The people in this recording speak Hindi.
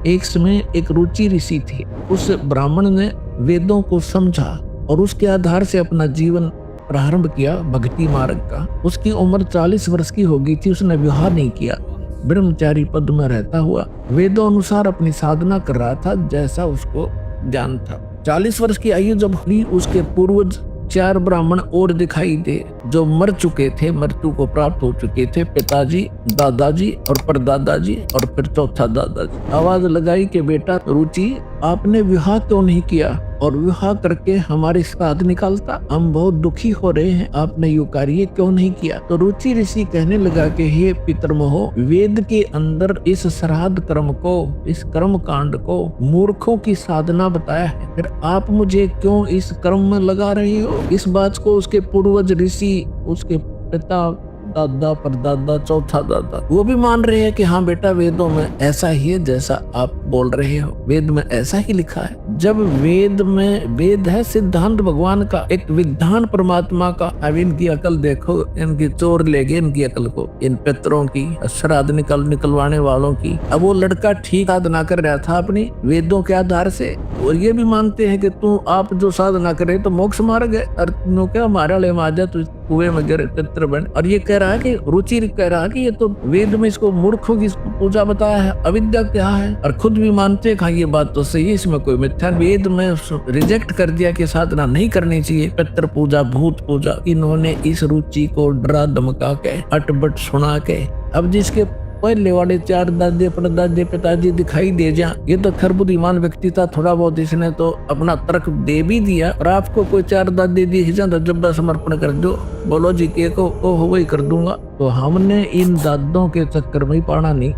एक समय एक रुचि ऋषि थे। उस ब्राह्मण ने वेदों को समझा और उसके आधार से अपना जीवन प्रारंभ किया भक्ति मार्ग का। उसकी उम्र 40 वर्ष की हो गई थी। उसने विवाह नहीं किया, ब्रह्मचारी पद में रहता हुआ वेदों अनुसार अपनी साधना कर रहा था जैसा उसको ज्ञान था। 40 वर्ष की आयु जब हुई, उसके पूर्वज 4 ब्राह्मण और दिखाई दे जो मर चुके थे, मृत्यु को प्राप्त हो चुके थे। पिताजी, दादाजी और परदादाजी और फिर चौथा दादाजी। आवाज लगाई कि बेटा रुचि, आपने विवाह क्यों नहीं किया और विवाह करके हमारे साथ निकालता, हम बहुत दुखी हो रहे हैं, आपने यू कार्य क्यों नहीं किया। तो रुचि ऋषि कहने लगा कि हे पितरमहो, वेद के अंदर इस श्राद्ध कर्म को, इस कर्म कांड को मूर्खों की साधना बताया है, फिर आप मुझे क्यों इस कर्म में लगा रही हो। इस बात को उसके पूर्वज ऋषि, उसके पिता, दादा, परदादा, चौथा दादा वो भी मान रहे हैं कि हाँ बेटा वेदों में ऐसा ही है जैसा आप बोल रहे हो, वेद में ऐसा ही लिखा है। जब वेद में, वेद है सिद्धांत भगवान का, एक विधान परमात्मा का। अब इनकी अकल देखो, इनकी चोर ले गए इनकी अकल को, इन पितरों की, श्राद्ध निकलवाने वालों की। अब वो लड़का ठीक साधना कर रहा था अपनी वेदों के आधार से, और ये भी मानते हैं कि तू आप जो साधना करे तो मोक्ष मार्ग है, और तुम क्या हमारे वाले माजा तू कुएं में गिर पितर बन। और ये कह रहा है कि रुचि कह रहा है कि ये तो वेद में इसको मूर्खों की पूजा बताया है, अविद्या क्या है, और खुद भी मानते हैं ये बात तो सही है, इसमें कोई मिथ्या। वेद में रिजेक्ट कर दिया कि साधना नहीं करनी चाहिए, पितर पूजा, भूत पूजा। इन्होंने इस रुचि को डरा धमका के, अटबट सुना के, अब जिसके पहले वाले 4 दादे, परदादे, पिताजी दिखाई दे जा, ये तो खर बुद्धिमान व्यक्ति था, थोड़ा बहुत इसने तो अपना तर्क दे भी दिया। और आपको कोई 4 दादे दी तो जब समर्पण कर दो, बोलो जी के को वही कर दूंगा। तो हमने इन दादों के चक्कर में ही पड़ा नहीं।